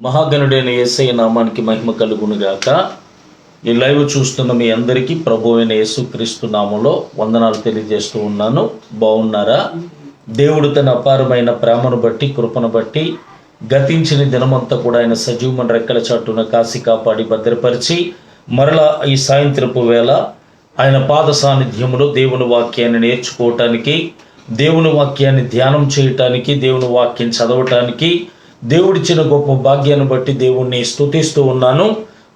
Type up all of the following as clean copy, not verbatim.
మహాగణుడైన యేసయ్య నామానికి మహిమ కలుగునుగాక. ఈ లైవ్ చూస్తున్న మీ అందరికీ ప్రభువైన యేసుక్రీస్తు నామంలో వందనాలు తెలియజేస్తూ ఉన్నాను. బాగున్నారా? దేవుడు తన అపారమైన ప్రేమను బట్టి, కృపను బట్టి గతించిన దినమంతా కూడా ఆయన సజీవమైన రెక్కల చాటున కాసి కాపాడి భద్రపరిచి మరలా ఈ సాయంత్రపు వేళ ఆయన పాద సాన్నిధ్యములో దేవుని వాక్యాన్ని నేర్చుకోవటానికి, దేవుని వాక్యాన్ని ధ్యానం చేయటానికి, దేవుని వాక్యం చదవటానికి దేవుడిచ్చిన గొప్ప భాగ్యాన్ని బట్టి దేవుణ్ణి స్తుతిస్తూ ఉన్నాను.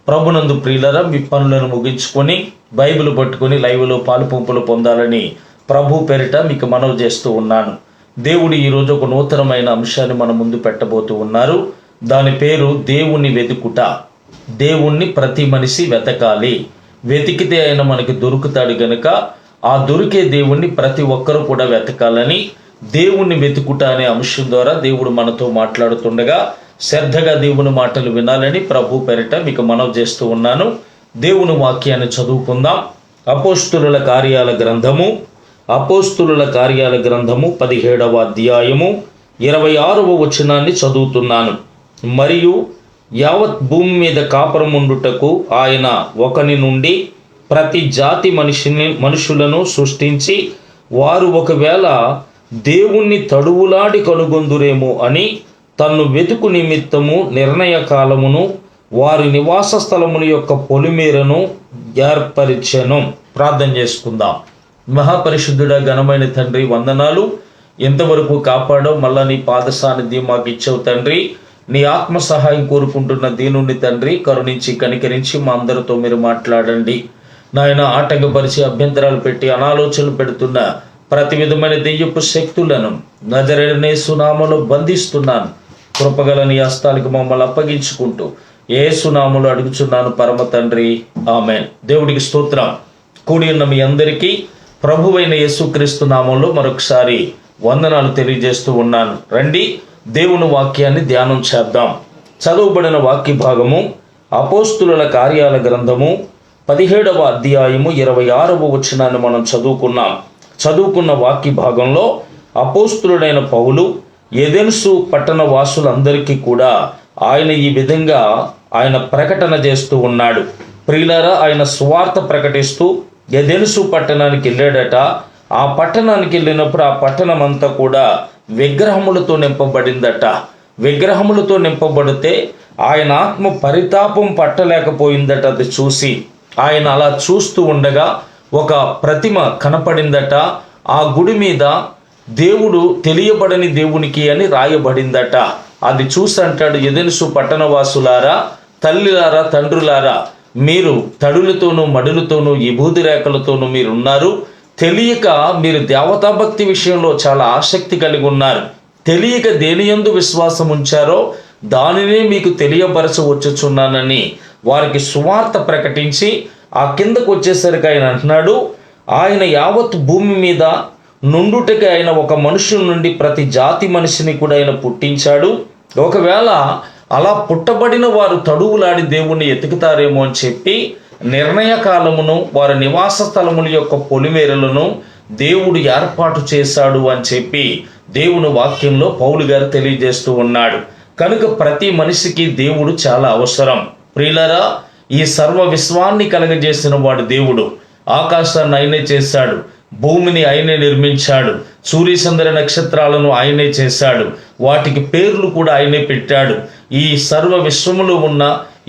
ప్రభునందు ప్రియులరా, మీ పనులను ముగించుకొని బైబిల్ పట్టుకొని లైవ్లో పాలుపంపులు పొందాలని ప్రభు పేరిట మీకు మనవి చేస్తూ ఉన్నాను. దేవుడు ఈరోజు ఒక నూతనమైన అంశాన్ని మన ముందు పెట్టబోతూ ఉన్నారు. దాని పేరు దేవుణ్ణి వెతుకుట. దేవుణ్ణి ప్రతి మనిషి వెతకాలి. వెతికితే ఆయన మనకి దొరుకుతాడు గనుక ఆ దొరికే దేవుణ్ణి ప్రతి ఒక్కరూ కూడా వెతకాలని, దేవుణ్ణి వెతుకుట అనే అంశం ద్వారా దేవుడు మనతో మాట్లాడుతుండగా శ్రద్ధగా దేవుని మాటలు వినాలని ప్రభు పేరిట మీకు మనవి చేస్తూ ఉన్నాను. దేవుని వాక్యాన్ని చదువుకుందాం. అపోస్తులుల కార్యాల గ్రంథము 17వ అధ్యాయము 26వ వచనాన్ని చదువుతున్నాను. మరియు యావత్ భూమి మీద కాపురముండుటకు ఆయన ఒకని నుండి ప్రతి జాతి మనుషులను సృష్టించి, వారు ఒకవేళ దేవుణ్ణి తడువులాడి కనుగొందురేమో అని తన్ను వెతుకు నిమిత్తము నిర్ణయ కాలమును వారి నివాస స్థలముల యొక్క పొలిమేరను ఏర్పరిచెను. ప్రార్థన చేసుకుందాం. మహాపరిశుద్ధుడ, ఘనమైన తండ్రి, వందనాలు. ఎంతవరకు కాపాడో మళ్ళా నీ పాద సాన్నిధ్యం మాకు ఇచ్చావు తండ్రి. నీ ఆత్మ సహాయం కోరుకుంటున్న దీనుని తండ్రి, కరుణించి కనికరించి మా అందరితో మీరు మాట్లాడండి నాయన. ఆటంకపరిచి అభ్యంతరాలు పెట్టి అనాలోచనలు పెడుతున్న ప్రతి విధమైన దెయ్యపు శక్తులను నజరేయుని యేసు నామములో బంధిస్తున్నాను. కృపగల నీ హస్తాలకు మమ్మల్ని అప్పగించుకుంటూ యేసు నామములో అడుగుచున్నాను పరమ తండ్రి, ఆమేన్. దేవుడికి స్తోత్రం. కూడి ఉన్న మీ అందరికీ ప్రభువైన యేసుక్రీస్తు నామంలో మరొకసారి వందనాలు తెలియజేస్తూ ఉన్నాను. రండి, దేవుని వాక్యాన్ని ధ్యానం చేద్దాం. చదువుబడిన వాక్య భాగము అపోస్తులుల కార్యాల గ్రంథము 17వ అధ్యాయము 26వ వచనాన్ని మనం చదువుకున్న వాక్య భాగంలో అపోస్తులుడైన పౌలు ఎథెన్సు పట్టణ వాసులందరికీ కూడా ఆయన ఈ విధంగా ఆయన ప్రకటన చేస్తూ ఉన్నాడు. ప్రియులారా, ఆయన సువార్త ప్రకటిస్తూ ఎథెన్సు పట్టణానికి వెళ్ళాడట. ఆ పట్టణానికి వెళ్ళినప్పుడు ఆ పట్టణం అంతా కూడా విగ్రహములతో నింపబడిందట. విగ్రహములతో నింపబడితే ఆయన ఆత్మ పరితాపం పట్టలేకపోయిందట. అది చూసి ఆయన అలా చూస్తూ ఉండగా ఒక ప్రతిమ కనపడిందట. ఆ గుడి మీద దేవుడు తెలియబడని దేవునికి అని రాయబడిందట. అది చూసి అంటాడు, ఎథెన్సు పట్టణవాసులారా, తల్లిలారా, తండ్రులారా, మీరు తడులతోనూ మడులతోనూ విభూది రేఖలతోనూ మీరున్నారు. తెలియక మీరు దేవతాభక్తి విషయంలో చాలా ఆసక్తి కలిగి ఉన్నారు. తెలియక దేనియందు విశ్వాసం ఉంచారో దానినే మీకు తెలియపరచవచ్చుచున్నానని వారికి సువార్త ప్రకటించి ఆ కిందకు వచ్చేసరికి ఆయన అంటున్నాడు, ఆయన యావత్ భూమి మీద నుండుటకి ఆయన ఒక మనుషుల నుండి ప్రతి జాతి మనిషిని కూడా ఆయన పుట్టించాడు. ఒకవేళ అలా పుట్టబడిన వారు తడువులాడి దేవుణ్ణి ఎతుకుతారేమో అని చెప్పి నిర్ణయ కాలమును వారి నివాస స్థలముల యొక్క పొలిమేరలను దేవుడు ఏర్పాటు చేశాడు అని చెప్పి దేవుని వాక్యంలో పౌలు గారు తెలియజేస్తూ ఉన్నాడు. కనుక ప్రతి మనిషికి దేవుడు చాలా అవసరం. ప్రియులారా, ఈ సర్వ విశ్వాన్ని కలగజేసిన వాడు దేవుడు. ఆకాశాన్ని ఆయనే చేశాడు, భూమిని ఆయనే నిర్మించాడు, సూర్యచంద్ర నక్షత్రాలను ఆయనే చేశాడు, వాటికి పేర్లు కూడా ఆయనే పెట్టాడు. ఈ సర్వ విశ్వములో ఉన్న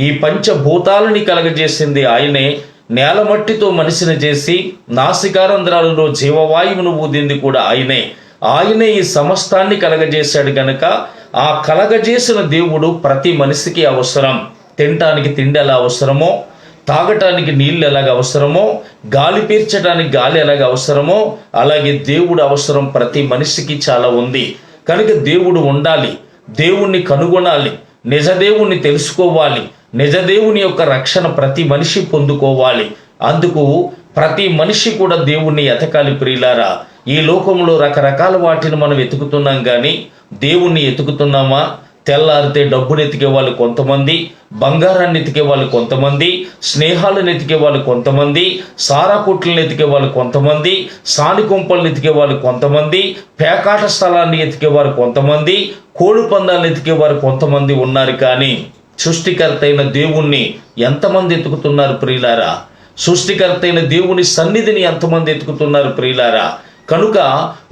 ఈ పంచభూతాలని కలగజేసింది ఆయనే. నేలమట్టితో మనిషిని చేసి నాసికారంధ్రాలలో జీవవాయువును ఊదింది కూడా ఆయనే. ఆయనే ఈ సమస్తాన్ని కలగజేశాడు గనక ఆ కలగజేసిన దేవుడు ప్రతి మనిషికి అవసరం. తినటానికి తిండి ఎలా అవసరమో, తాగటానికి నీళ్ళు ఎలాగ అవసరమో, గాలి పీల్చడానికి గాలి ఎలాగ అవసరమో, అలాగే దేవుడు అవసరం ప్రతి మనిషికి చాలా ఉంది. కనుక దేవుడు ఉండాలి, దేవుణ్ణి కనుగొనాలి, నిజదేవుణ్ణి తెలుసుకోవాలి, నిజదేవుని యొక్క రక్షణ ప్రతి మనిషి పొందుకోవాలి. అందుకు ప్రతి మనిషి కూడా దేవుణ్ణి ఎతకాలి. ప్రియులారా, ఈ లోకంలో రకరకాల వాటిని మనం వెతుకుతున్నాం, కానీ దేవుణ్ణి ఎతుకుతున్నామా? తెల్లారితే డబ్బును ఎతికే వాళ్ళు కొంతమంది, బంగారాన్ని ఎతికే వాళ్ళు కొంతమంది, స్నేహాలను ఎతికే వాళ్ళు కొంతమంది, సారా కొట్లను ఎతికే వాళ్ళు కొంతమంది, సానికొంపలను ఎతికే వాళ్ళు కొంతమంది, పేకాట స్థలాన్ని ఎతికేవారు కొంతమంది, కోడి పందాలను ఎతికేవారు కొంతమంది ఉన్నారు. కానీ సృష్టికర్త అయిన దేవుణ్ణి ఎంతమంది ఎతుకుతున్నారు ప్రియులారా? సృష్టికర్త అయిన దేవుని సన్నిధిని ఎంతమంది ఎతుకుతున్నారు ప్రియులారా? కనుక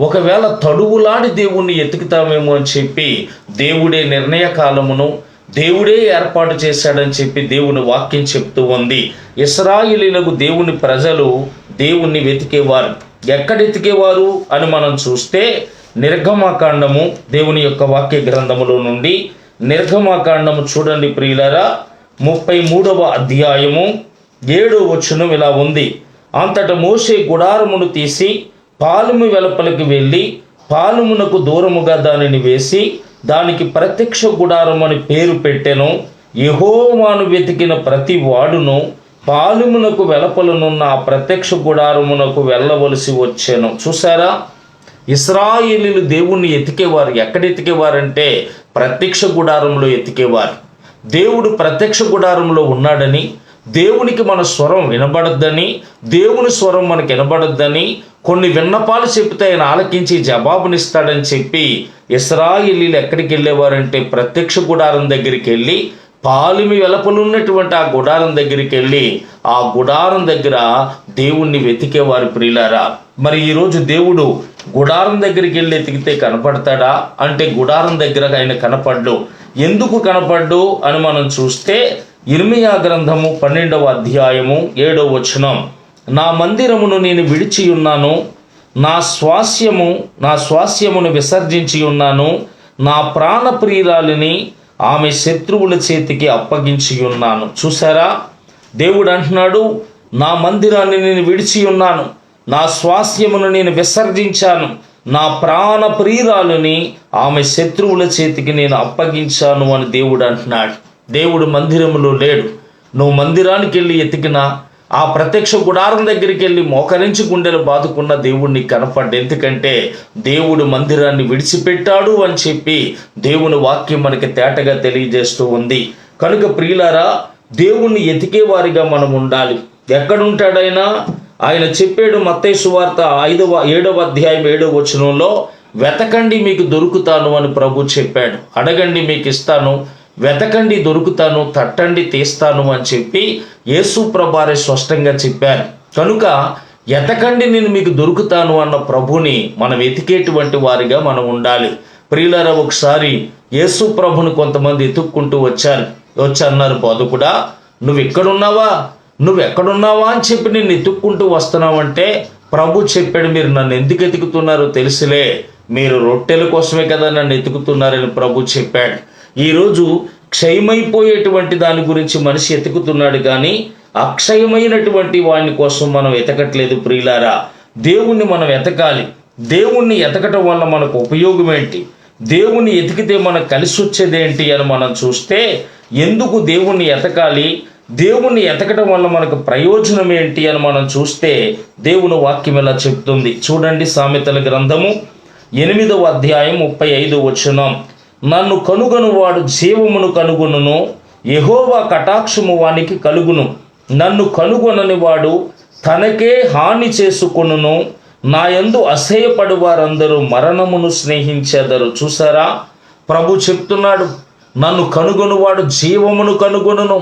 ఒకవేళ తడువులాడి దేవుణ్ణి ఎతుకుతామేమో అని చెప్పి దేవుడే నిర్ణయ కాలమును దేవుడే ఏర్పాటు చేశాడని చెప్పి దేవుని వాక్యం చెప్తూ ఉంది. ఇశ్రాయేలీయులకు దేవుని ప్రజలు దేవుణ్ణి వెతికేవారు. ఎక్కడ ఎతికేవారు అని మనం చూస్తే నిర్గమకాండము, దేవుని యొక్క వాక్య గ్రంథములో నుండి నిర్గమకాండము చూడండి ప్రియులారా, 33వ అధ్యాయము 7వ వచనం ఇలా ఉంది. అంతట మోషే గుడారమును తీసి పాలుము వెలుపలికి వెళ్ళి పాలుమునకు దూరముగా దానిని వేసి దానికి ప్రత్యక్ష గుడారం అని పేరు పెట్టెను. యెహోవాను వెతికిన ప్రతి వాడును పాలుమునకు వెలుపలనున్న ఆ ప్రత్యక్ష గుడారమునకు వెళ్ళవలసి వచ్చెను. చూసారా, ఇశ్రాయేలీయులు దేవుణ్ణి ఎతికేవారు. ఎక్కడ ఎతికేవారంటే ప్రత్యక్ష గుడారంలో ఎతికేవారు. దేవుడు ప్రత్యక్ష గుడారంలో ఉన్నాడని, దేవునికి మన స్వరం వినబడద్దని, దేవుని స్వరం మనకు వినబడద్దని, కొన్ని విన్నపాలు చెప్తే ఆయన ఆలకించి జవాబునిస్తాడని చెప్పి ఇశ్రాయేలీయులు ఎక్కడికి వెళ్ళేవారంటే ప్రత్యక్ష గుడారం దగ్గరికి వెళ్ళి, పాలుమి వెలుపలున్నటువంటి ఆ గుడారం దగ్గరికి వెళ్ళి ఆ గుడారం దగ్గర దేవుణ్ణి వెతికేవారు ప్రియులారా. మరి ఈరోజు దేవుడు గుడారం దగ్గరికి వెళ్ళి ఎతికితే కనపడతాడా అంటే గుడారం దగ్గర ఆయన కనపడ్డు. ఎందుకు కనపడ్డు అని మనం చూస్తే ఇర్మీయా గ్రంథము 12వ అధ్యాయము 7వ వచనం, నా మందిరమును నేను విడిచి ఉన్నాను, నా స్వాస్యమును విసర్జించి ఉన్నాను, నా ప్రాణప్రియురాలిని ఆమె శత్రువుల చేతికి అప్పగించి ఉన్నాను. చూసారా, దేవుడు అంటున్నాడు, నా మందిరాన్ని నేను విడిచి ఉన్నాను, నా స్వాస్యమును నేను విసర్జించాను, నా ప్రాణప్రియురాలిని ఆమె శత్రువుల చేతికి నేను అప్పగించాను అని దేవుడు అంటున్నాడు. దేవుడు మందిరములో లేడు. నువ్వు మందిరానికి వెళ్ళి ఎతికినా, ఆ ప్రత్యక్ష గుడారం దగ్గరికి వెళ్ళి మోకరించి గుండెలు బాదుకున్న దేవుడిని కనపడ్డు. ఎందుకంటే దేవుడు మందిరాన్ని విడిచిపెట్టాడు అని చెప్పి దేవుని వాక్యం మనకి తేటగా తెలియజేస్తూ ఉంది. కనుక ప్రియులారా, దేవుణ్ణి ఎతికే వారిగా మనం ఉండాలి. ఎక్కడుంటాడైనా ఆయన చెప్పాడు. మత్తయి సువార్త 7వ అధ్యాయం 7వ వచనంలో, వెతకండి మీకు దొరుకుతాను అని ప్రభు చెప్పాడు. అడగండి మీకు ఇస్తాను, వెతకండి దొరుకుతాను, తట్టండి తీస్తాను అని చెప్పి యేసు ప్రభువారే స్పష్టంగా చెప్పారు. కనుక ఎతకండి నేను మీకు దొరుకుతాను అన్న ప్రభుని మనం ఎతికేటువంటి వారిగా మనం ఉండాలి. ప్రియులారా, ఒకసారి యేసు ప్రభుని కొంతమంది ఎతుక్కుంటూ వచ్చి అన్నారు, బోధకుడా నువ్వు ఎక్కడున్నావా అని చెప్పి నేను ఎత్తుక్కుంటూ వస్తున్నావంటే ప్రభు చెప్పాడు, మీరు నన్ను ఎందుకు ఎతుకుతున్నారో తెలుసులే, మీరు రొట్టెల కోసమే కదా నన్ను ఎతుకుతున్నారని ప్రభు చెప్పాడు. ఈరోజు క్షయమైపోయేటువంటి దాని గురించి మనిషి ఎతుకుతున్నాడు, కానీ అక్షయమైనటువంటి వాని కోసం మనం ఎతకట్లేదు ప్రియులారా. దేవుణ్ణి మనం ఎతకాలి. దేవుణ్ణి ఎతకటం వల్ల మనకు ఉపయోగం ఏంటి, దేవుణ్ణి ఎతికితే మనకు కలిసి వచ్చేదేంటి అని మనం చూస్తే, ఎందుకు దేవుణ్ణి ఎతకాలి, దేవుణ్ణి ఎతకటం వల్ల మనకు ప్రయోజనం ఏంటి అని మనం చూస్తే దేవుని వాక్యం ఎలా చెప్తుంది. చూడండి, సామెతల గ్రంథము 8వ అధ్యాయం 35వ వచనం, నన్ను కనుగొను వాడు జీవమును కనుగొనును, యెహోవా కటాక్షము వానికి కలుగును, నన్ను కనుగొనని వాడు తనకే హాని చేసుకొనును, నా యందు అసహ్యపడు వారందరూ మరణమును స్నేహించెదరు. చూసారా, ప్రభు చెప్తున్నాడు, నన్ను కనుగొనువాడు జీవమును కనుగొనును,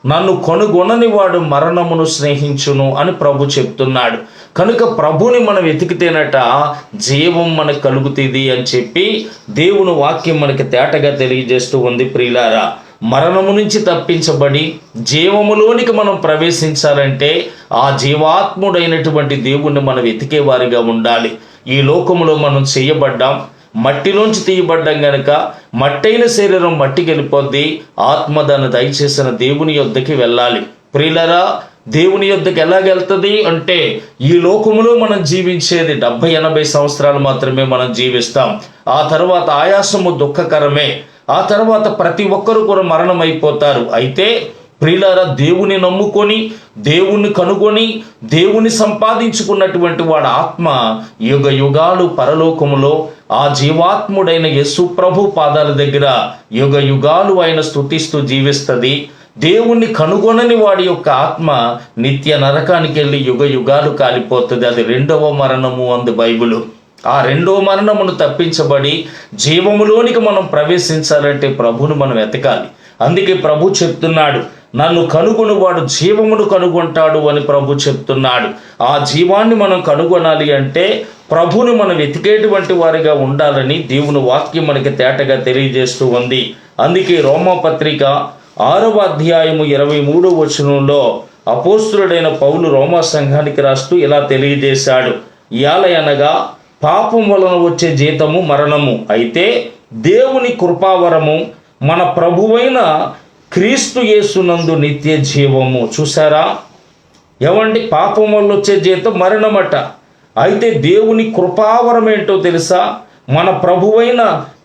నన్ను కనుగొనని వాడు మరణమును స్నేహించును అని ప్రభు చెప్తున్నాడు. కనుక ప్రభుని మనం వెతికితేనట జీవం మనకు కలుగుతుంది అని చెప్పి దేవుని వాక్యం మనకి తేటగా తెలియజేస్తూ ఉంది. ప్రియులారా, మరణము నుంచి తప్పించబడి జీవములోనికి మనం ప్రవేశించాలంటే ఆ జీవాత్ముడైనటువంటి దేవుణ్ణి మనం వెతికే వారిగా ఉండాలి. ఈ లోకములో మనం చేయబడ్డాం, మట్టిలోంచి తీయబడ్డాం గనక మట్టైన శరీరం మట్టికి వెళ్ళిపోద్ది, ఆత్మ దాన్ని దయచేసిన దేవుని యొద్దకి వెళ్ళాలి. ప్రియులారా, దేవుని యొద్దకు ఎలాగెళ్తుంది అంటే ఈ లోకములో మనం జీవించేది 70-80 సంవత్సరాలు మాత్రమే మనం జీవిస్తాం. ఆ తర్వాత ఆయాసము దుఃఖకరమే. ఆ తర్వాత ప్రతి ఒక్కరు కూడా మరణం అయిపోతారు. అయితే ప్రియులారా, దేవుని నమ్ముకొని దేవుణ్ణి కనుగొని దేవుని సంపాదించుకున్నటువంటి వాడు ఆత్మ యుగ యుగాలు పరలోకములో ఆ జీవాత్ముడైన యేసు ప్రభు పాదాల దగ్గర యుగ యుగాలు ఆయన స్తుతిస్తూ జీవిస్తుంది. దేవుణ్ణి కనుగొనని వాడి యొక్క ఆత్మ నిత్య నరకానికి వెళ్ళి యుగ యుగాలు కాలిపోతుంది. అది రెండవ మరణము అంది బైబిలు. ఆ రెండో మరణమును తప్పించబడి జీవములోనికి మనం ప్రవేశించాలంటే ప్రభువును మనం వెతకాలి. అందుకే ప్రభు చెప్తున్నాడు, నన్ను కనుగొనువాడు జీవమును కనుగొంటాడు అని ప్రభు చెప్తున్నాడు. ఆ జీవాన్ని మనం కనుగొనాలి అంటే ప్రభువుని మనం వెతికేటువంటి వారిగా ఉండాలని దేవుని వాక్యం మనకి తేటగా తెలియజేస్తూ ఉంది. అందుకే రోమాపత్రిక 6వ అధ్యాయము 23వ వచనంలో అపోస్తులుడైన పౌలు రోమా సంఘానికి రాస్తూ ఇలా తెలియజేశాడు, యాలయనగా పాపం వలన వచ్చే జీతము మరణము, అయితే దేవుని కృపావరము మన ప్రభువైన క్రీస్తు యేసునందు నిత్య జీవము. చూసారా ఏమండి, పాపం వల్ల వచ్చే జీతం మరణమట, అయితే దేవుని కృపావరం ఏంటో తెలుసా? మన ప్రభువైన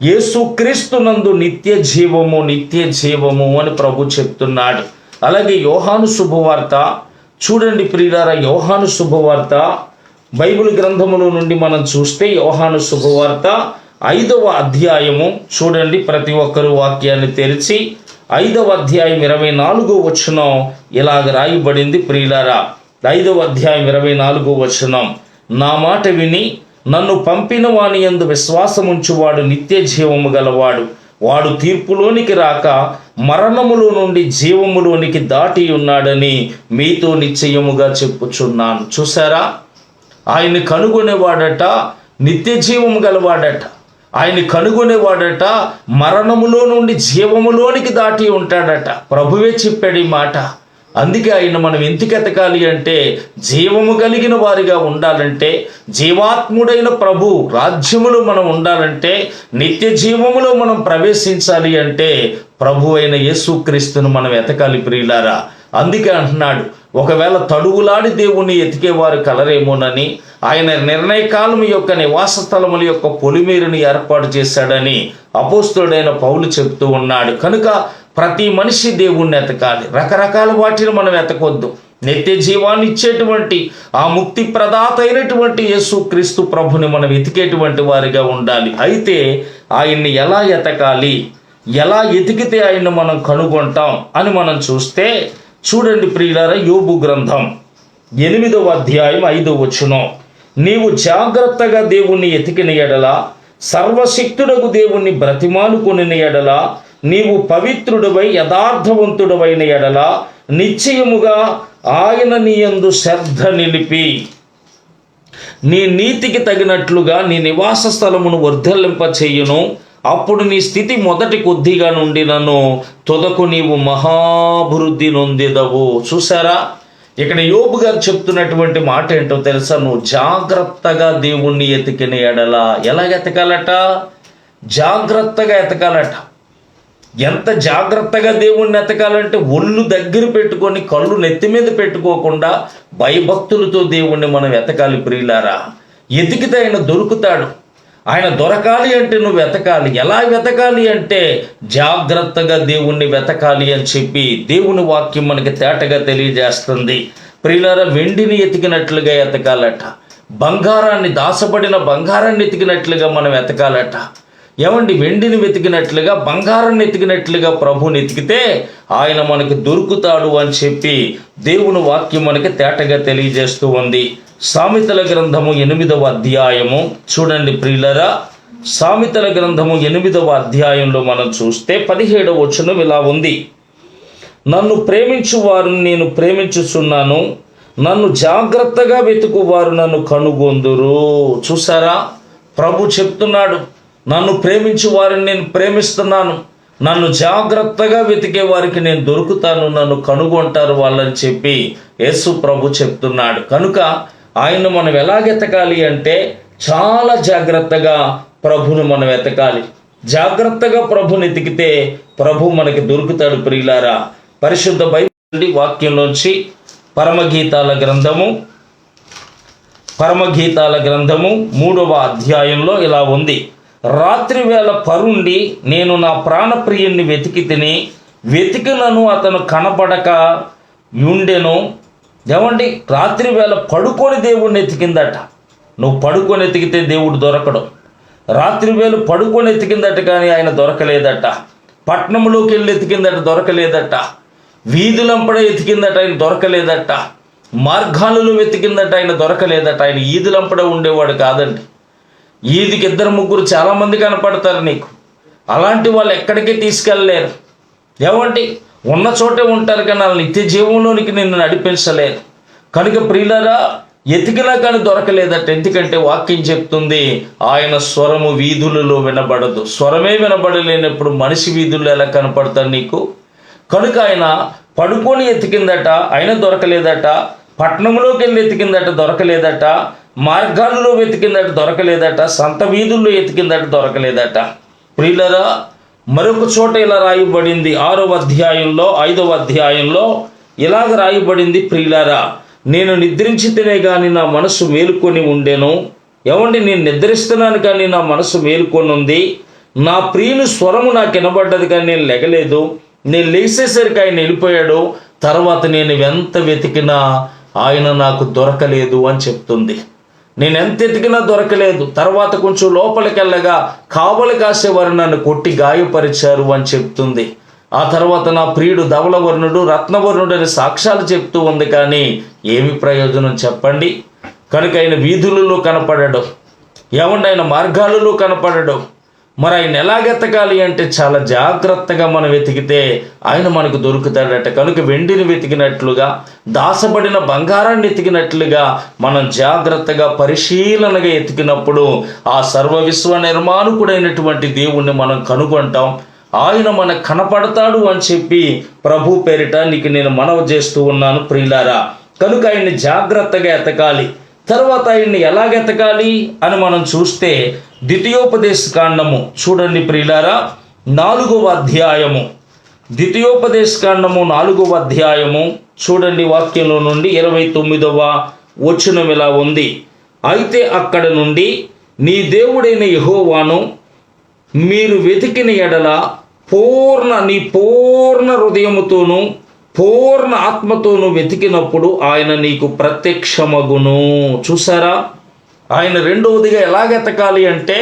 యేసుక్రీస్తునందు నిత్య జీవము, నిత్య జీవము అని ప్రభు చెప్తున్నాడు. అలాగే యోహాను శుభవార్త చూడండి ప్రియులారా, యోహాను శుభవార్త బైబిల్ గ్రంథములో నుండి మనం చూస్తే యోహాను శుభవార్త 5వ అధ్యాయము చూడండి. ప్రతి ఒక్కరు వాక్యాన్ని తెరిచి 5వ అధ్యాయం 24వ వచనం ఇలాగ రాయబడింది ప్రియులారా. 5వ అధ్యాయం 24వ వచనం, నా మాట విని నన్ను పంపిన వాని యందు విశ్వాసముంచువాడు నిత్య జీవము గలవాడు, వాడు తీర్పులోనికి రాక మరణములో నుండి జీవములోనికి దాటి ఉన్నాడని మీతో నిశ్చయముగా చెప్పుచున్నాను. చూసారా, ఆయన్ని కనుగొనేవాడట నిత్య జీవము గలవాడట, ఆయన్ని కనుగొనేవాడట మరణములో నుండి జీవములోనికి దాటి ఉంటాడట. ప్రభువే చెప్పాడు ఈ మాట. అందుకే ఆయన మనం ఎందుకు ఎతకాలి అంటే, జీవము కలిగిన వారిగా ఉండాలంటే, జీవాత్ముడైన ప్రభు రాజ్యములో మనం ఉండాలంటే, నిత్య జీవములో మనం ప్రవేశించాలి అంటే ప్రభు అయిన యేసుక్రీస్తును మనం ఎతకాలి ప్రియులారా. అందుకే అంటున్నాడు, ఒకవేళ తడువులాడి దేవుణ్ణి ఎతికేవారు కలరేమోనని ఆయన నిర్ణయకాలం యొక్క నివాస స్థలముల యొక్క పొలిమేరుని ఏర్పాటు చేశాడని అపోస్తులుడైన పౌలు చెప్తూ ఉన్నాడు. కనుక ప్రతి మనిషి దేవుణ్ణి ఎతకాలి. రకరకాల వాటిని మనం ఎతకొద్దు. నిత్య జీవాన్ని ఇచ్చేటువంటి ఆ ముక్తి ప్రదాత అయినటువంటి యేసుక్రీస్తు ప్రభుని మనం ఎతికేటువంటి వారిగా ఉండాలి. అయితే ఆయన్ని ఎలా ఎతకాలి, ఎలా ఎతికితే ఆయన్ని మనం కనుగొంటాం అని మనం చూస్తే చూడండి ప్రియులారా, యోబు గ్రంథం 8వ అధ్యాయం 5వ వచనం, నీవు జాగ్రత్తగా దేవుణ్ణి ఎతికిన ఎడల, సర్వశక్తుడకు దేవుణ్ణి బ్రతిమాలుకొనిన ఎడల, నీవు పవిత్రుడవై యథార్థవంతుడవైన ఎడల నిశ్చయముగా ఆయన నీ యందు శ్రద్ధ నిలిపి నీ నీతికి తగినట్లుగా నీ నివాస స్థలమును వర్ధలింప చెయ్యును. అప్పుడు నీ స్థితి మొదటి కొద్దిగా నుండి నన్ను తుదకు నీవు మహాభివృద్ధి నొందెదవు. చూసారా, ఇక్కడ యోబు గారు చెప్తున్నటువంటి మాట ఏంటో తెలుసా? నువ్వు జాగ్రత్తగా దేవుణ్ణి ఎతికిన ఎడల. ఎలా ఎతకాలట? జాగ్రత్తగా ఎతకాలట. ఎంత జాగ్రత్తగా దేవుణ్ణి ఎతకాలంటే ఒళ్ళు దగ్గర పెట్టుకొని కళ్ళు నెత్తి మీద పెట్టుకోకుండా భయభక్తులతో దేవుణ్ణి మనం ఎతకాలి ప్రియులారా. ఎతికితే ఆయన దొరుకుతాడు. ఆయన దొరకాలి అంటే నువ్వు వెతకాలి. ఎలా వెతకాలి అంటే జాగ్రత్తగా దేవుణ్ణి వెతకాలి అని చెప్పి దేవుని వాక్యం మనకి తేటగా తెలియజేస్తుంది. ప్రియులారా, వెండిని ఎతికినట్లుగా ఎతకాలట, బంగారాన్ని, దాసపడిన బంగారాన్ని ఎతికినట్లుగా మనం వెతకాలట. ఏమండి, వెండిని వెతికినట్లుగా, బంగారాన్ని ఎతికినట్లుగా ప్రభువుని ఎతికితే ఆయన మనకి దొరుకుతాడు అని చెప్పి దేవుని వాక్యం మనకి తేటగా తెలియజేస్తూ ఉంది. సామెతల గ్రంథము 8వ అధ్యాయము చూడండి ప్రియులరా, సామెతల గ్రంథము 8వ అధ్యాయంలో మనం చూస్తే 17వ వచనం ఇలా ఉంది, నన్ను ప్రేమించువారు నేను ప్రేమించుచున్నాను, నన్ను జాగ్రత్తగా వెతుకువారు నన్ను కనుగొందురు. చూసారా, ప్రభు చెప్తున్నాడు, నన్ను ప్రేమించు వారిని నేను ప్రేమిస్తున్నాను, నన్ను జాగ్రత్తగా వెతికే వారికి నేను దొరుకుతాను, నన్ను కనుగొంటారు వాళ్ళని చెప్పి యేసు ప్రభు చెప్తున్నాడు. కనుక ఆయన మనం ఎలాగెతకాలి అంటే చాలా జాగ్రత్తగా ప్రభును మనం ఎతకాలి. జాగ్రత్తగా ప్రభుని ఎతికితే ప్రభు మనకి దొరుకుతాడు ప్రియులారా. పరిశుద్ధ బైబిల్ వాక్యంలోంచి పరమగీతాల గ్రంథము 3వ అధ్యాయంలో ఇలా ఉంది, రాత్రి వేళ పరుండి నేను నా ప్రాణప్రియుణ్ణి వెతికినను అతను కనబడక ఉండెను. ఏమండి, రాత్రి వేళ పడుకొని దేవుణ్ణి ఎతికిందట. నువ్వు పడుకొని ఎతికితే దేవుడు దొరకడు. రాత్రి వేళ పడుకొని ఎతికిందట కానీ ఆయన దొరకలేదట. పట్టణంలోకి వెళ్ళి ఎతికిందట, దొరకలేదట. వీధులంపడే ఎతికిందట, ఆయన దొరకలేదట. మార్గాలలో వెతికిందట, ఆయన దొరకలేదట. ఆయన ఈదులంపడే ఉండేవాడు కాదండి. ఈదికి 2-3 చాలామంది కనపడతారు నీకు. అలాంటి వాళ్ళు ఎక్కడికి తీసుకెళ్ళలేరు. ఏమండి, ఉన్న చోటే ఉంటారు కానీ వాళ్ళ నిత్య జీవంలోనికి నిన్ను నడిపించలేరు. కనుక ప్రియులారా, ఎతికినా కానీ దొరకలేదట. ఎందుకంటే వాక్యం చెప్తుంది, ఆయన స్వరము వీధులలో వినబడదు. స్వరమే వినబడలేనప్పుడు మనిషి వీధుల్లో ఎలా కనపడతాడు నీకు? కనుక ఆయన పడుకొని ఎతికిందట, ఆయన దొరకలేదట. పట్టణంలోకి వెళ్ళి ఎతికిందట, దొరకలేదట. మార్గాల్లో వెతికిందట, దొరకలేదట. సంత వీధుల్లో ఎతికిందట, దొరకలేదట. ప్రియులరా, మరొక చోట ఇలా రాయబడింది. 6వ అధ్యాయంలో 5వ అధ్యాయంలో ఇలాగ రాయబడింది. ప్రియులారా, నేను నిద్రించితేనే కానీ నా మనసు మేలుకొని ఉండెను. ఏమండి, నేను నిద్రిస్తున్నాను కానీ నా మనసు మేలుకొని ఉంది. నా ప్రియుని స్వరము నాకు వినబడ్డది కానీ నేను లెగలేదు. నేను లేచేసరికి ఆయన వెళ్ళిపోయాడు. తర్వాత నేను ఎంత వెతికినా ఆయన నాకు దొరకలేదు అని చెప్తుంది. నేను ఎంత ఎతికినా దొరకలేదు. తర్వాత కొంచెం లోపలికి వెళ్ళగా కావలి కాసేవారు నన్ను కొట్టి గాయపరిచారు అని చెప్తుంది. ఆ తర్వాత నా ప్రియుడు ధవలవర్ణుడు, రత్నవర్ణుడు అని సాక్ష్యాలు చెప్తూ ఉంది. కానీ ఏమి ప్రయోజనం చెప్పండి? కనుక ఆయన వీధులలో కనపడడు. ఏమండి, ఆయన మార్గాలలో కనపడడు. మరి ఆయన ఎలాగెతకాలి అంటే చాలా జాగ్రత్తగా మనం వెతికితే ఆయన మనకు దొరుకుతాడట. కనుక వెండిని వెతికినట్లుగా, దాసబడిన బంగారాన్ని ఎతికినట్లుగా మనం జాగ్రత్తగా పరిశీలనగా ఎతికినప్పుడు ఆ సర్వవిశ్వ నిర్మాణకుడైనటువంటి దేవుణ్ణి మనం కనుగొంటాం. ఆయన మనకు కనపడతాడు అని చెప్పి ప్రభు పేరిట నీకు నేను మనవి చేస్తూ ఉన్నాను ప్రియులారా. కనుక ఆయన్ని జాగ్రత్తగా ఎతకాలి. తర్వాత ఆయన్ని ఎలాగెతకాలి అని మనం చూస్తే ద్వితీయోపదేశ కాండము చూడండి ప్రియులారా, 4వ అధ్యాయము. ద్వితీయోపదేశ కాండము 4వ అధ్యాయము చూడండి. వాక్యంలో నుండి 29వ వచనం ఇలా ఉంది. అయితే అక్కడ నుండి నీ దేవుడైన యెహోవాను మీరు వెతికిన ఎడల నీ పూర్ణ హృదయముతోనూ పూర్ణ ఆత్మతోనూ వెతికినప్పుడు ఆయన నీకు ప్రత్యక్షమగును. చూసారా, ఆయన రెండవదిగా ఎలాగెతకాలి అంటే,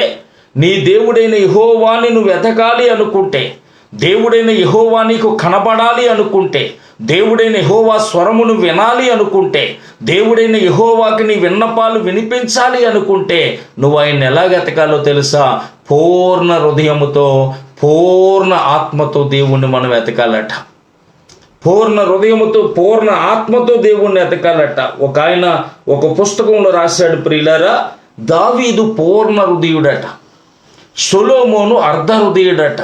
నీ దేవుడైన యెహోవాని నువ్వు వెతకాలి అనుకుంటే, దేవుడైన యెహోవా నీకు కనబడాలి అనుకుంటే, దేవుడైన యెహోవా స్వరమును వినాలి అనుకుంటే, దేవుడైన యెహోవాకి నీ విన్నపాలు వినిపించాలి అనుకుంటే నువ్వు ఆయన ఎలాగెతకాలో తెలుసా? పూర్ణ హృదయముతో పూర్ణ ఆత్మతో దేవుణ్ణి మనం వెతకాలట. పూర్ణ హృదయముతో పూర్ణ ఆత్మతో దేవుణ్ణి ఎతకాలట. ఆయన ఒక పుస్తకంలో రాశాడు ప్రియులారా, దావీదు పూర్ణ హృదయుడట, సొలొమోను అర్ధ హృదయుడట,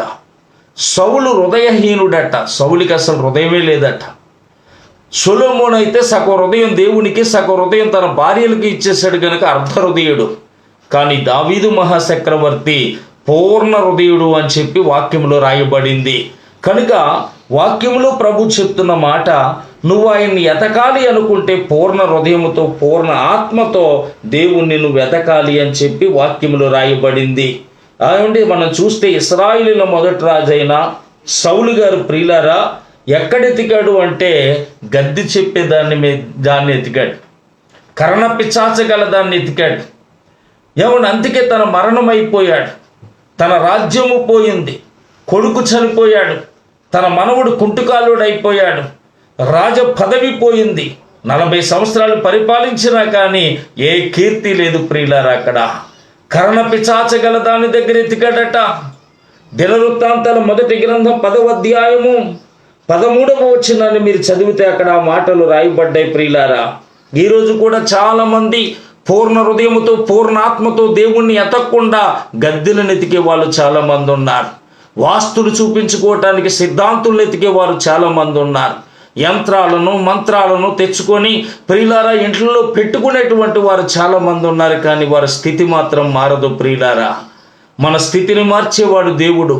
సౌలు హృదయహీనుడట. సౌలికి అసలు హృదయమే లేదట. సొలొమోను అయితే సగం హృదయం దేవునికి, సగం హృదయం తన భార్యలకు ఇచ్చేసాడు కనుక అర్ధ హృదయుడు. కానీ దావీదు మహాచక్రవర్తి పూర్ణ హృదయుడు అని చెప్పి వాక్యంలో రాయబడింది. కనుక వాక్యంలో ప్రభు చెప్తున్న మాట, నువ్వు ఆయన్ని ఎతకాలి అనుకుంటే పూర్ణ హృదయముతో పూర్ణ ఆత్మతో దేవుణ్ణి నువ్వు వెతకాలి అని చెప్పి వాక్యంలో రాయబడింది. అదండి, మనం చూస్తే ఇశ్రాయేలుల మొదటి రాజైన సౌలు గారు ప్రియులారా ఎక్కడెతికాడు అంటే గద్ది చెప్పే దాన్ని ఎతికాడు. కర్ణ పిశాచ గల దాన్ని ఎతికాడు. అందుకే తన మరణం అయిపోయాడు. తన రాజ్యము పోయింది. కొడుకు చనిపోయాడు. తన మనవుడు కుంటుకాలుడు అయిపోయాడు. రాజ పదవి పోయింది. 40 సంవత్సరాలు పరిపాలించినా కానీ ఏ కీర్తి లేదు ప్రియులారా. అక్కడ కర్ణ పిశాచ గల దాని దగ్గర ఎతికాడట. దినవృత్తాంతాల మొదటి గ్రంథం 10వ అధ్యాయము 13వ వచనాన్ని మీరు చదివితే అక్కడ ఆ మాటలు రాయబడ్డాయి ప్రియులారా. ఈరోజు కూడా చాలామంది పూర్ణ హృదయముతో పూర్ణ ఆత్మతో దేవుణ్ణి ఎతకకుండా గద్దెలను ఎతికే వాళ్ళు చాలామంది ఉన్నారు. వాస్తులు చూపించుకోవటానికి సిద్ధాంతులు ఎతికే వారు చాలామంది ఉన్నారు. యంత్రాలను మంత్రాలను తెచ్చుకొని ప్రియులారా ఇంట్లో పెట్టుకునేటువంటి వారు చాలామంది ఉన్నారు. కానీ వారి స్థితి మాత్రం మారదు ప్రియులారా. మన స్థితిని మార్చేవాడు దేవుడు,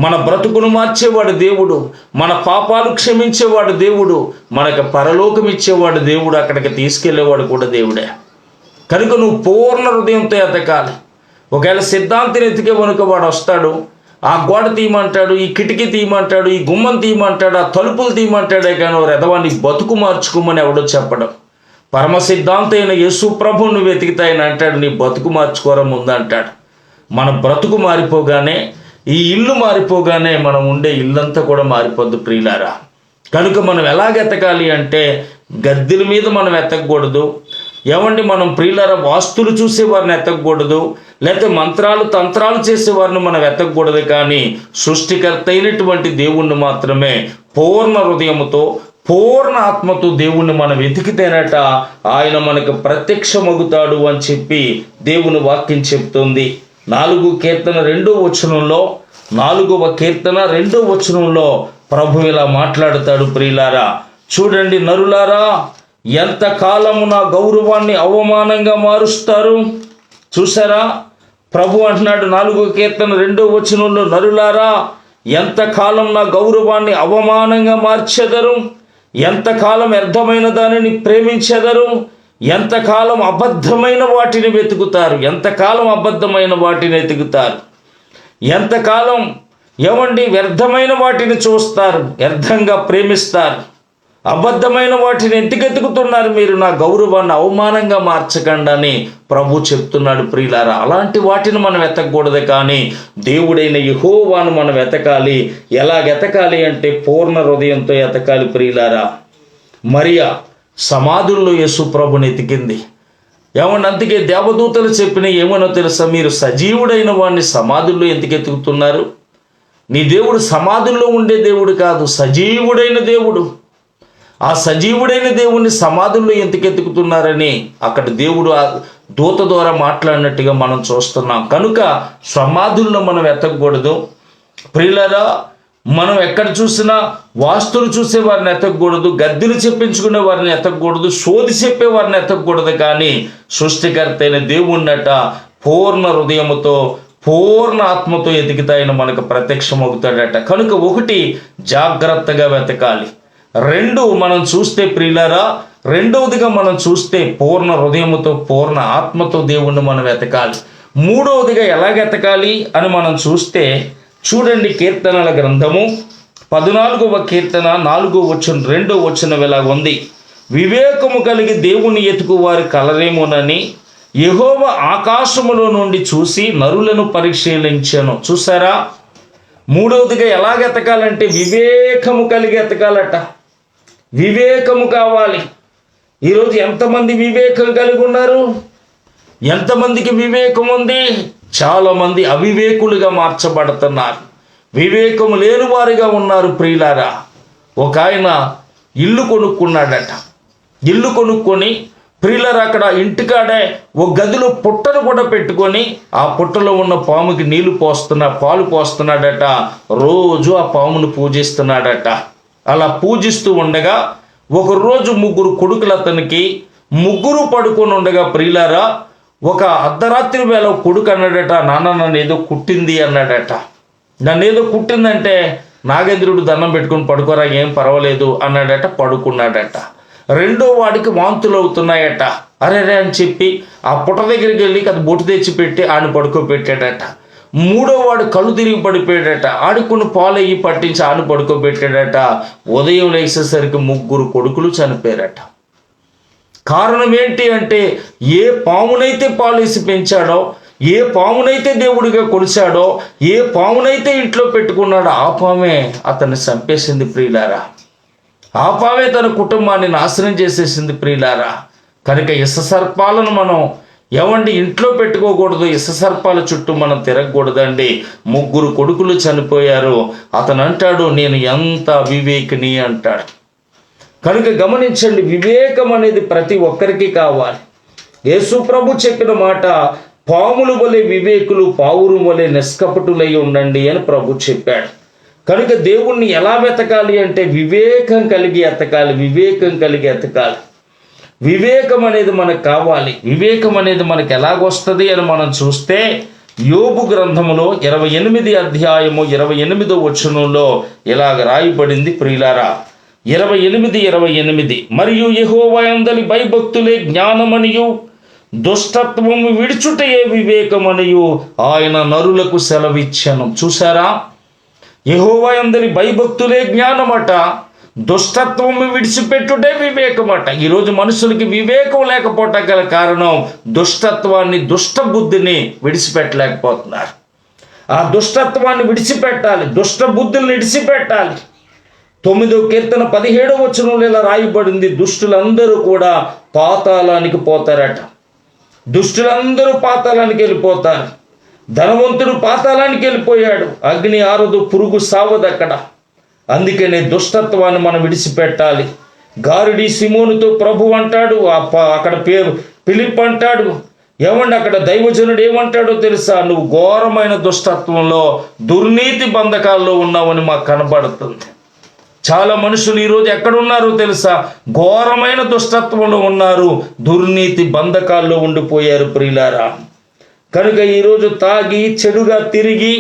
మన బ్రతుకును మార్చేవాడు దేవుడు, మన పాపాలు క్షమించేవాడు దేవుడు, మనకు పరలోకం ఇచ్చేవాడు దేవుడు, అక్కడికి తీసుకెళ్లేవాడు కూడా దేవుడే. కనుక నువ్వు పూర్ణ హృదయంతో ఎతకాలి. ఒకవేళ సిద్ధాంతిని ఎతికే వనుక వాడు వస్తాడు, ఆ గోడ తీయమంటాడు, ఈ కిటికీ తీయమంటాడు, ఈ గుమ్మం తీయమంటాడు, ఆ తలుపులు తీయమంటాడే కానీ వారు ఎదవాన్ని బతుకు మార్చుకోమని ఎవడో చెప్పడం. పరమ సిద్ధాంత అయిన యేసు ప్రభువును వెతికితే ఆయన అంటాడు, నీ బతుకు మార్చుకోరా ముందు అంటాడు. మన బ్రతుకు మారిపోగానే, ఈ ఇల్లు మారిపోగానే మనం ఉండే ఇల్లంతా కూడా మారిపోద్దు ప్రియులారా. కనుక మనం ఎలాగ ఎతకాలి అంటే గద్దెల మీద మనం ఎతకూడదు. ఏమండి, మనం ప్రియులారా వాస్తులు చూసే వారిని ఎతకూడదు, లేకపోతే మంత్రాలు తంత్రాలు చేసే వారిని మనం ఎతకూడదు. కానీ సృష్టికర్త అయినటువంటి దేవుణ్ణి మాత్రమే పూర్ణ హృదయముతో పూర్ణ ఆత్మతో దేవుణ్ణి మనం వెతికితేనట ఆయన మనకు ప్రత్యక్షమగుతాడు అని చెప్పి దేవుని వాక్యం చెప్తుంది. 4వ కీర్తన 2వ వచనంలో 4వ కీర్తన 2వ వచనంలో ప్రభు ఇలా మాట్లాడతాడు ప్రియులారా. చూడండి, నరులారా ఎంతకాలము నా గౌరవాన్ని అవమానంగా మారుస్తారు. చూసారా, ప్రభు అంటున్నాడు 4వ కీర్తన 2వ వచనంలో, నరులారా ఎంతకాలం నా గౌరవాన్ని అవమానంగా మార్చెదరు, ఎంతకాలం వ్యర్థమైన దానిని ప్రేమించెదరు, ఎంతకాలం అబద్ధమైన వాటిని వెతుకుతారు, ఎంతకాలం అబద్ధమైన వాటిని వెతుకుతారు, ఎంతకాలం ఏమండి వ్యర్థమైన వాటిని చూస్తారు, వ్యర్థంగా ప్రేమిస్తారు, అబద్ధమైన వాటిని ఎందుకెతుకుతున్నారు మీరు, నా గౌరవాన్ని అవమానంగా మార్చకండి అని ప్రభు చెప్తున్నాడు ప్రియులారా. అలాంటి వాటిని మనం వెతకూడదు, కానీ దేవుడైన యెహోవాను మనం వెతకాలి. ఎలాగెతకాలి అంటే పూర్ణ హృదయంతో ఎతకాలి ప్రియులారా. మరియా సమాధుల్లో యేసు ప్రభుని ఎతికింది. ఏమన్నా, అందుకే దేవదూతలు చెప్పిన ఏమనో తెలుసా, మీరు సజీవుడైన వాడిని సమాధుల్లో ఎందుకు ఎతుకుతున్నారు? నీ దేవుడు సమాధుల్లో ఉండే దేవుడు కాదు, సజీవుడైన దేవుడు. ఆ సజీవుడైన దేవుణ్ణి సమాధుల్లో ఎందుకు ఎతుకుతున్నారని అక్కడ దేవుడు ఆ దూత ద్వారా మాట్లాడినట్టుగా మనం చూస్తున్నాం. కనుక సమాధుల్లో మనం ఎతకూడదు ప్రియులారా. మనం ఎక్కడ చూసినా వాస్తులు చూసే వారిని ఎతకూడదు, గద్దెలు చెప్పించుకునే వారిని ఎతకూడదు, సోది చెప్పే వారిని ఎతకూడదు. కానీ సృష్టికర్త అయిన దేవుణ్ణట పూర్ణ హృదయముతో పూర్ణ ఆత్మతో ఎతికితే ఆయన మనకు ప్రత్యక్షమవుతాడట. కనుక 1 జాగ్రత్తగా వెతకాలి. 2 మనం చూస్తే ప్రియులారా, 2వదిగా మనం చూస్తే పూర్ణ హృదయముతో పూర్ణ ఆత్మతో దేవుణ్ణి మనం వెతకాలి. 3వదిగా ఎలాగ ఎతకాలి అని మనం చూస్తే చూడండి, కీర్తనల గ్రంథము 14వ కీర్తన 4వ వచనం 2వ వచనం ఇలాగ ఉంది, వివేకము కలిగి దేవుని ఎతుకు వారి కలరేమోనని యెహోవా ఆకాశములో నుండి చూసి నరులను పరిశీలించాను. చూసారా, 3వదిగా ఎలాగ ఎతకాలంటే వివేకము కలిగి ఎతకాలట. వివేకము కావాలి. ఈరోజు ఎంతమంది వివేకం కలిగి ఉన్నారు? ఎంతమందికి వివేకం ఉంది? చాలామంది అవివేకులుగా మార్చబడుతున్నారు, వివేకము లేని వారిగా ఉన్నారు ప్రియులారా. ఒక ఆయన ఇల్లు కొనుక్కున్నాడట. ఇల్లు కొనుక్కొని ప్రియులారా అక్కడ ఇంటికాడే ఒక గదిలో పుట్టను కూడా పెట్టుకొని ఆ పుట్టలో ఉన్న పాముకి పాలు పోస్తున్నాడట. రోజు ఆ పామును పూజిస్తున్నాడట. అలా పూజిస్తూ ఉండగా ఒకరోజు 3 కొడుకులు అతనికి, 3 పడుకొని ఉండగా ప్రియులారా ఒక అర్ధరాత్రి వేళ కొడుకు అన్నాడట, నాన్న నన్ను ఏదో కుట్టింది అన్నాడట. నన్ను ఏదో కుట్టిందంటే నాగేంద్రుడు దండం పెట్టుకుని పడుకోరా, ఏం పర్వాలేదు అన్నాడట. పడుకున్నాడట. 2వ వాడికి వాంతులు అవుతున్నాయట. అరే అని చెప్పి ఆ పుట్ట దగ్గరికి వెళ్ళి అది బొట్టు తెచ్చి పెట్టి ఆయన పడుకోబెట్టాడట. 3వ వాడు కళ్ళు తిరిగి పడిపోయాడట. ఆడుకుని పాలయ్యి పట్టించి ఆయన పడుకోబెట్టాడట. ఉదయం లేచేసరికి 3 కొడుకులు చనిపోయారట. కారణం ఏంటి అంటే, ఏ పామునైతే పాలేసి పెంచాడో, ఏ పామునైతే దేవుడిగా కొలిచాడో, ఏ పామునైతే ఇంట్లో పెట్టుకున్నాడో ఆ పామే అతన్ని చంపేసింది ప్రియులారా. ఆ పామే తన కుటుంబాన్ని నాశనం చేసేసింది ప్రియులారా. కనుక ఇససర్పాలను మనం ఇంట్లో పెట్టుకోకూడదు, ఇససర్పాల చుట్టూ మనం తిరగకూడదండి. 3 కొడుకులు చనిపోయారు. అతను అంటాడు, నేను ఎంత అవివేకిని అంటాడు. కనుక గమనించండి, వివేకం అనేది ప్రతి ఒక్కరికి కావాలి. యేసు ప్రభు చెప్పిన మాట, పాములు వలె వివేకులు, పావురు వలె నిష్కపటులై ఉండండి అని ప్రభు చెప్పాడు. కనుక దేవుణ్ణి ఎలా వెతకాలి అంటే వివేకం కలిగి ఎతకాలి. వివేకం కలిగి ఎతకాలి. వివేకం అనేది మనకు కావాలి. వివేకం అనేది మనకు ఎలాగొస్తుంది అని మనం చూస్తే యోబు గ్రంథములో 28వ అధ్యాయము 28వ వచనంలో ఇలాగ రాయబడింది ప్రియులారా. 28:28 మరియు యెహోవా యందలి భయభక్తులే జ్ఞానమనియు దుష్టత్వము విడిచుటయే వివేకమనియు ఆయన నరులకు సెలవిచ్చెను. చూసారా, యెహోవా యందలి భయభక్తులే జ్ఞానమట, దుష్టత్వం విడిచిపెట్టుటే వివేకం అట. ఈరోజు మనుషులకి వివేకం లేకపోవటం గల కారణం దుష్టత్వాన్ని, దుష్ట బుద్ధిని విడిచిపెట్టలేకపోతున్నారు. ఆ దుష్టత్వాన్ని విడిచిపెట్టాలి, దుష్ట బుద్ధుల్ని విడిచిపెట్టాలి. 9వ కీర్తన 17వ వచనంలో ఇలా రాయబడింది, దుష్టులందరూ కూడా పాతాళానికి పోతారట. దుష్టులందరూ పాతాళానికి వెళ్ళిపోతారు. ధనవంతుడు పాతాళానికి వెళ్ళిపోయాడు. అగ్ని ఆరదు, పురుగు సావదు అక్కడ. అందుకనే దుష్టత్వాన్ని మనం విడిచిపెట్టాలి. గారుడి సిమోనుతో ప్రభు అంటాడు, అక్కడ ఫిలిప్ అంటాడు, ఏమండి అక్కడ దైవజనుడు ఏమంటాడో తెలుసా? నువ్వు ఘోరమైన దుష్టత్వంలో, దుర్నీతి బంధకాల్లో ఉన్నావని మాకు కనబడుతుంది. చాలా మనుషులు ఈరోజు ఎక్కడున్నారో తెలుసా? ఘోరమైన దుష్టత్వంలో ఉన్నారు, దుర్నీతి బంధకాల్లో ఉండిపోయారు ప్రియులారా. కనుక ఈరోజు తాగి చెడుగా తిరిగి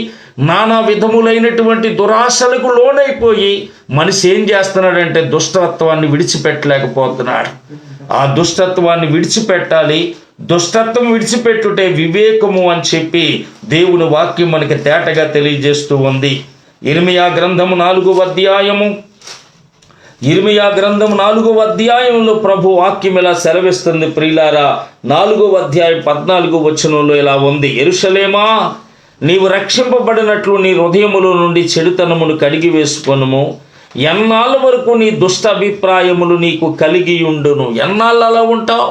నానా విధములైనటువంటి దురాశలకు లోనైపోయి మనిషి ఏం చేస్తున్నాడంటే దుష్టత్వాన్ని విడిచిపెట్టలేకపోతున్నాడు. ఆ దుష్టత్వాన్ని విడిచిపెట్టాలి. దుష్టత్వం విడిచిపెట్టుటే వివేకము అని చెప్పి దేవుని వాక్యం మనకి తేటగా తెలియజేస్తూ ఉంది. ఇర్మియా గ్రంథము 4వ అధ్యాయము, ఇర్మియా గ్రంథం 4వ అధ్యాయంలో ప్రభు వాక్యం ఇలా సెలవిస్తుంది ప్రియులారా. 4వ అధ్యాయం 14వ వచనంలో ఇలా ఉంది, యెరూషలేమా, నీవు రక్షింపబడినట్లు నీ హృదయములో నుండి చెడుతనమును కడిగి వేసుకొనుము. ఎన్నాళ్ళ వరకు నీ దుష్ట అభిప్రాయములు నీకు కలిగి ఉండును? ఎన్నాళ్ళు అలా ఉంటావు?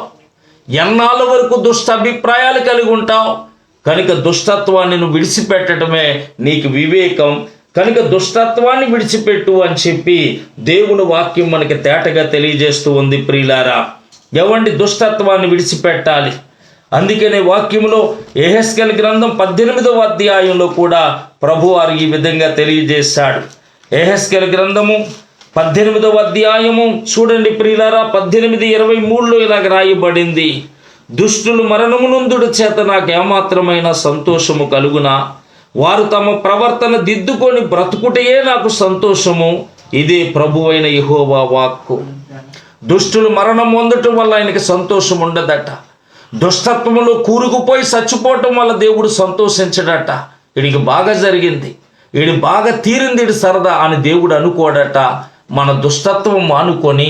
ఎన్నాళ్ళ వరకు దుష్ట అభిప్రాయాలు కలిగి ఉంటావు? కనుక దుష్టత్వాన్ని నువ్వు విడిచిపెట్టడమే నీకు వివేకం. కనుక దుష్టత్వాన్ని విడిచిపెట్టు అని చెప్పి దేవుని వాక్యం మనకి తేటగా తెలియజేస్తూ ఉంది ప్రియులారా. ఎవండి దుష్టత్వాన్ని విడిచిపెట్టాలి. అందుకనే వాక్యంలో యెహెజ్కేలు గ్రంథం 18వ అధ్యాయంలో కూడా ప్రభువారు ఈ విధంగా తెలియజేశాడు. యెహెజ్కేలు గ్రంథము 18వ అధ్యాయము చూడండి ప్రియులారా, 18:23లో ఇలాగ రాయబడింది, దుష్టులు మరణమునందుడు చేత నాకు ఏమాత్రమైన సంతోషము కలుగునా? వారు తమ ప్రవర్తన దిద్దుకొని బ్రతుకుటయే నాకు సంతోషము. ఇదే ప్రభువైన యెహోవా వాక్కు. దుష్టులు మరణం పొందటం వల్ల ఆయనకి సంతోషం ఉండదట. దుష్టత్వములో కూరుకుపోయి చచ్చిపోవటం వల్ల దేవుడు సంతోషించడట. వీడికి బాగా జరిగింది, వీడి బాగా తీరింది, వీడి సరదా అని దేవుడు అనుకోడట. మన దుష్టత్వం మానుకొని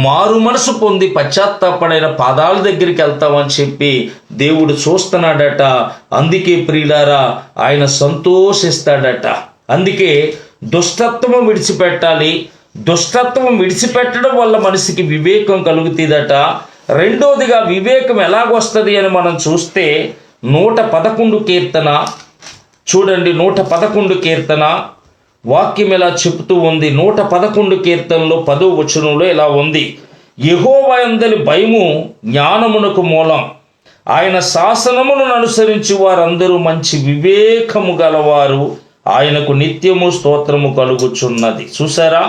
మారు మనసు పొంది పశ్చాత్తాపడైన పాదాల దగ్గరికి వెళ్తామని చెప్పి దేవుడు చూస్తున్నాడట. అందుకే ప్రియులారా ఆయన సంతోషిస్తాడట. అందుకే దుష్టత్వం విడిచిపెట్టాలి. దుష్టత్వం విడిచిపెట్టడం వల్ల మనిషికి వివేకం కలుగుతుందట. రెండోదిగా వివేకం ఎలాగొస్తుంది అని మనం చూస్తే 111 కీర్తన చూడండి. 111 కీర్తన వాక్యం ఎలా చెబుతూ ఉంది. 111 కీర్తనలో 10వ వచనంలో ఇలా ఉంది, యెహోవా యందలి భయము జ్ఞానమునకు మూలం, ఆయన శాసనములను అనుసరించి వారందరూ మంచి వివేకము గలవారు, ఆయనకు నిత్యము స్తోత్రము కలుగుచున్నది. చూసారా,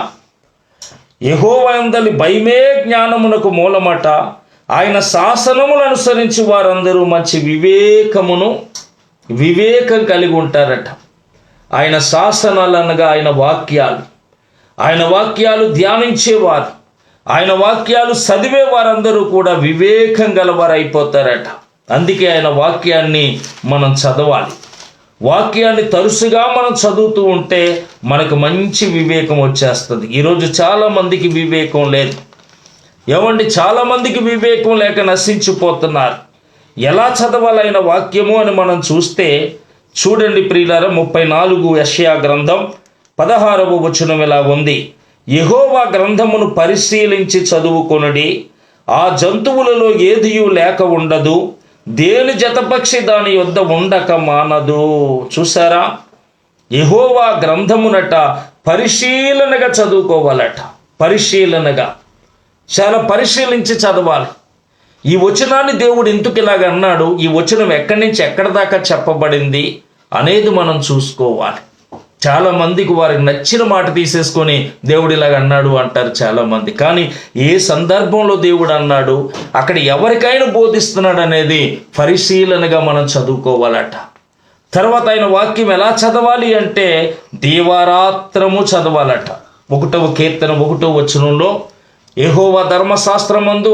యెహోవా యందలి భయమే జ్ఞానమునకు మూలమట. ఆయన శాసనములను అనుసరించి వారందరూ మంచి వివేకం కలిగి ఉంటారట. ఆయన శాసనాలు అనగా ఆయన వాక్యాలు ధ్యానించేవారు, ఆయన వాక్యాలు చదివే వారందరూ కూడా వివేకం గలవారు అయిపోతారట. అందుకే ఆయన వాక్యాన్ని మనం చదవాలి. వాక్యాన్ని తరచుగా మనం చదువుతూ ఉంటే మనకు మంచి వివేకం వచ్చేస్తుంది. ఈరోజు చాలామందికి వివేకం లేదు. ఏమండి, చాలామందికి వివేకం లేక నశించిపోతున్నారు. ఎలా చదవాలైన వాక్యము అని మనం చూస్తే చూడండి ప్రియులారా, 34 యెషయా గ్రంథం 16వ వచనం ఇలా ఉంది, యెహోవా గ్రంథమును పరిశీలించి చదువుకొనుడి, ఆ జంతువులలో ఏదియు లేక ఉండదు, దేని జతపక్షి దాని యొద్ద ఉండక మానదు. చూసారా, యెహోవా గ్రంథమునట పరిశీలనగా చదువుకోవాలట. పరిశీలనగా చాలా పరిశీలించి చదవాలి. ఈ వచనాన్ని దేవుడు ఎందుకు ఇలాగ అన్నాడు, ఈ వచనం ఎక్కడి నుంచి ఎక్కడి దాకా చెప్పబడింది అనేది మనం చూసుకోవాలి. చాలామందికి వారికి నచ్చిన మాట తీసేసుకొని దేవుడు ఇలాగ అన్నాడు అంటారు చాలామంది. కానీ ఏ సందర్భంలో దేవుడు అన్నాడు, అక్కడ ఎవరికైనా బోధిస్తున్నాడు అనేది పరిశీలనగా మనం చదువుకోవాలట. తర్వాత ఆయన వాక్యం ఎలా చదవాలి అంటే దీవారాత్రము చదవాలట. 1వ కీర్తన 1వ వచనంలో, యెహోవా ధర్మశాస్త్రమందు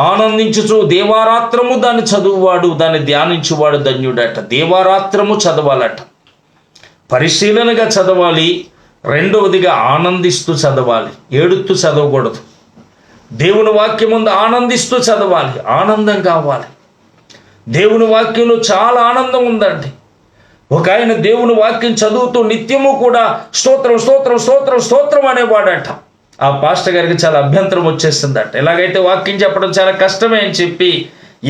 ఆనందించుచు దేవారాత్రము దాన్ని చదువువాడు, దాన్ని ధ్యానించువాడు ధన్యుడట. దేవారాత్రము చదవాలట, పరిశీలనగా చదవాలి. రెండవదిగా ఆనందిస్తూ చదవాలి, ఏడుస్తూ చదవకూడదు. దేవుని వాక్యం ముందు ఆనందిస్తూ చదవాలి, ఆనందం కావాలి. దేవుని వాక్యంలో చాలా ఆనందం ఉందండి. ఒక ఆయన దేవుని వాక్యం చదువుతూ నిత్యము కూడా స్తోత్రం స్తోత్రం స్తోత్రం స్తోత్రం అనేవాడట. ఆ పాస్టర్ గారికి చాలా అభ్యంతరం వచ్చేసిందట. ఎలాగైతే వాక్యం చెప్పడం చాలా కష్టమే అని చెప్పి,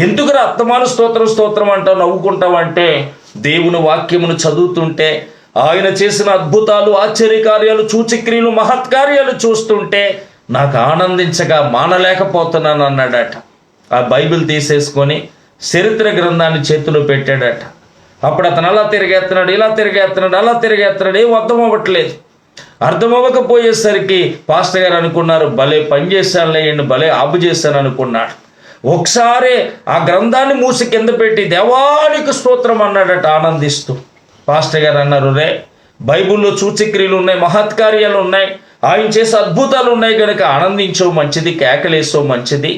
ఎందుకురా అత్తమాను స్తోత్రం స్తోత్రం అంటావు, నవ్వుకుంటావంటే, దేవుని వాక్యమును చదువుతుంటే ఆయన చేసిన అద్భుతాలు, ఆశ్చర్యకార్యాలు, సూచక్రియలు, మహత్కార్యాలు చూస్తుంటే నాకు ఆనందించగా మానలేకపోతున్నాను అన్నాడట. ఆ బైబిల్ తీసేసుకొని చరిత్ర గ్రంథాన్ని చేతిలో పెట్టాడట. అప్పుడు అతను అలా తిరిగేస్తున్నాడు, ఇలా తిరిగేస్తున్నాడు, అలా తిరిగేస్తున్నాడు, ఏం అర్థం అవ్వట్లేదు. అర్థం అవ్వకపోయేసరికి పాస్టర్ గారు అనుకున్నారు, భలే పని చేశానులేండి, భలే ఆపు చేశాను అనుకున్నాడు. ఒకసారి ఆ గ్రంథాన్ని మూసి కింద పెట్టి దేవానికి స్తోత్రం అన్నాడట ఆనందిస్తూ. పాస్టర్ గారు అన్నారు, రే బైబిల్లో సూచక్రియలు ఉన్నాయి, మహత్కార్యాలు ఉన్నాయి, ఆయన చేసే అద్భుతాలు ఉన్నాయి కనుక ఆనందించో మంచిది, కేకలేసో మంచిది,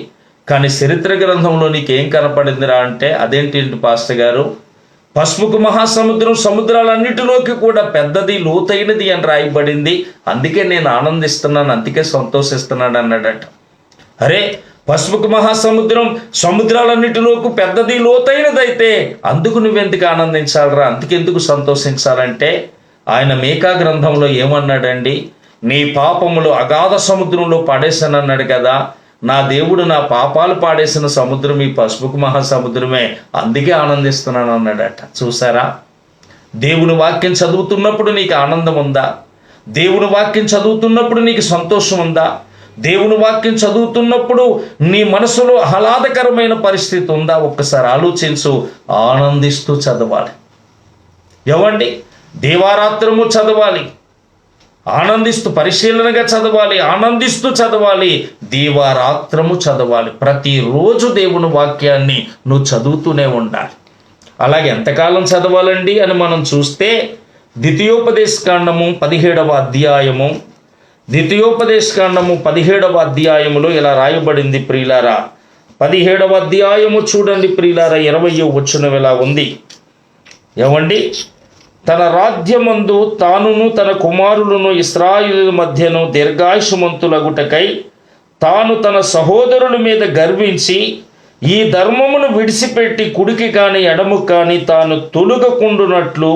కానీ చరిత్ర గ్రంథంలో నీకేం కనపడిందిరా అంటే, అదేంటి పాస్టర్ గారు, పసుపుకు మహాసముద్రం సముద్రాలన్నిటిలోకి కూడా పెద్దది, లోతైనది అని రాయబడింది, అందుకే నేను ఆనందిస్తున్నాను, అందుకే సంతోషిస్తున్నాను అన్నాడట. అరే పసుపుకు మహాసముద్రం సముద్రాలన్నిటిలోకి పెద్దది, లోతైనదైతే అందుకు నువ్వెందుకు ఆనందించాలరా, అందుకెందుకు సంతోషించాలంటే, ఆయన మీకా గ్రంథంలో ఏమన్నాడండి, నీ పాపములు అగాధ సముద్రంలో పాడేశానన్నాడు కదా. నా దేవుడు నా పాపాలు పాడేసిన సముద్రం ఈ పసుపుకు మహాసముద్రమే, అందుకే ఆనందిస్తున్నాను అన్నాడట. చూసారా, దేవుని వాక్యం చదువుతున్నప్పుడు నీకు ఆనందం ఉందా? దేవుని వాక్యం చదువుతున్నప్పుడు నీకు సంతోషం ఉందా? దేవుని వాక్యం చదువుతున్నప్పుడు నీ మనసులో ఆహ్లాదకరమైన పరిస్థితి ఉందా? ఒక్కసారి ఆలోచించు. ఆనందిస్తూ చదవాలి. ఏవండి, దేవారాత్రము చదవాలి, ఆనందిస్తూ పరిశీలనగా చదవాలి, ఆనందిస్తూ చదవాలి, దీవారాత్రము చదవాలి. ప్రతిరోజు దేవుని వాక్యాన్ని నువ్వు చదువుతూనే ఉండాలి. అలాగే ఎంతకాలం చదవాలండి అని మనం చూస్తే, ద్వితీయోపదేశకాండము 17వ అధ్యాయము, ద్వితీయోపదేశకాండము 17వ అధ్యాయములో ఇలా రాయబడింది ప్రియులారా. 17వ అధ్యాయము చూడండి ప్రియులారా, 20వ వచనం ఇలా ఉంది. ఏమండి, తన రాజ్యమందు తానును తన కుమారులను ఇశ్రాయేలు మధ్యను దీర్ఘాయుషమంతులగుటకై తాను తన సహోదరుల మీద గర్వించి ఈ ధర్మమును విడిచిపెట్టి కుడికి కాని ఎడముకు కాని తాను తొలగకుండునట్లు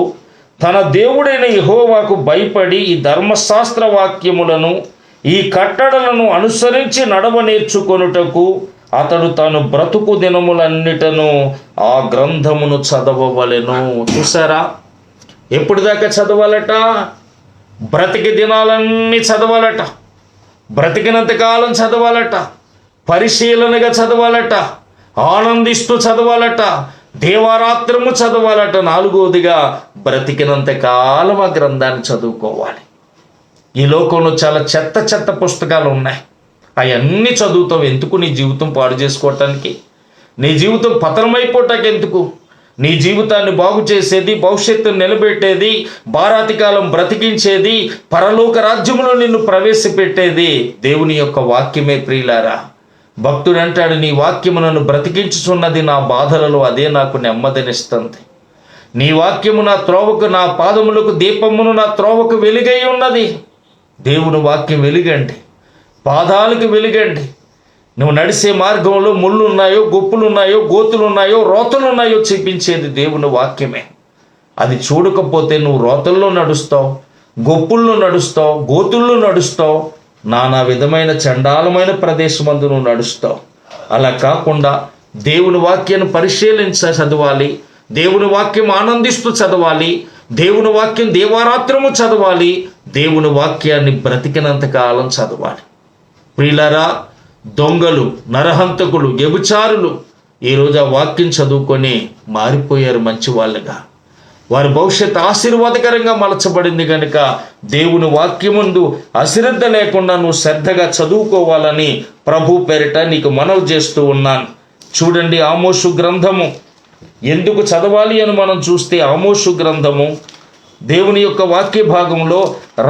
తన దేవుడైన యెహోవాకు భయపడి ఈ ధర్మశాస్త్ర వాక్యములను, ఈ కట్టడలను అనుసరించి నడవ నేర్చుకొనుటకు అతడు తాను బ్రతుకు దినములన్నిటను ఆ గ్రంథమును చదవవలెను. చూసారా, ఎప్పుడు దాకా చదవాలట? బ్రతికి దినాలన్నీ చదవాలట, బ్రతికినంతకాలం చదవాలట, పరిశీలనగా చదవాలట, ఆనందిస్తూ చదవాలట, దేవారాత్రము చదవాలట. 4వదిగా బ్రతికినంత కాలం ఆ గ్రంథాన్ని చదువుకోవాలి. ఈ లోకంలో చాలా చెత్త చెత్త పుస్తకాలు ఉన్నాయి, అవన్నీ చదువుతావు ఎందుకు? నీ జీవితం పాడు చేసుకోవటానికి, నీ జీవితం పతనమైపోవటానికి ఎందుకు? నీ జీవితాన్ని బాగు చేసేది, భవిష్యత్తును నిలబెట్టేది, భారాతి కాలం బ్రతికించేది, పరలోక రాజ్యములో నిన్ను ప్రవేశపెట్టేది దేవుని యొక్క వాక్యమే ప్రియులారా. భక్తుడు అంటాడు, నీ వాక్యము నన్ను బ్రతికించుచున్నది, నా బాధలలో అదే నాకు నెమ్మదినిస్తుంది. నీ వాక్యము నా త్రోవకు, నా పాదములకు దీపమును, నా త్రోవకు వెలుగై ఉన్నది. దేవుని వాక్యం వెలుగండి, పాదాలకు వెలుగండి. నువ్వు నడిసే మార్గంలో ముళ్ళు ఉన్నాయో, గొప్పులు ఉన్నాయో, గోతులు ఉన్నాయో, రోతలు ఉన్నాయో చూపించేది దేవుని వాక్యమే. అది చూడకపోతే నువ్వు రోతల్లో నడుస్తావు, గొప్పుల్లో నడుస్తావు, గోతుల్లో నడుస్తావు, నానా విధమైన చండాలమైన ప్రదేశమందు నువ్వు నడుస్తావు. అలా కాకుండా దేవుని వాక్యాన్ని చదవాలి, దేవుని వాక్యం ఆనందిస్తూ చదవాలి, దేవుని వాక్యం దేవారాత్రము చదవాలి, దేవుని వాక్యాన్ని బ్రతికినంత కాలం చదవాలి. ప్రియులారా, దొంగలు, నరహంతకులు, వ్యభిచారులు ఈరోజు ఆ వాక్యం చదువుకొని మారిపోయారు మంచి వాళ్ళగా. వారి భవిష్యత్తు ఆశీర్వాదకరంగా మలచబడింది కనుక దేవుని వాక్యముందు అశ్రద్ధ లేకుండా నువ్వు శ్రద్ధగా చదువుకోవాలని ప్రభు పేరిట నీకు మనవి చేస్తూ ఉన్నాను. చూడండి, ఆమోసు గ్రంథము ఎందుకు చదవాలి అని మనం చూస్తే, ఆమోసు గ్రంథము దేవుని యొక్క వాక్య భాగంలో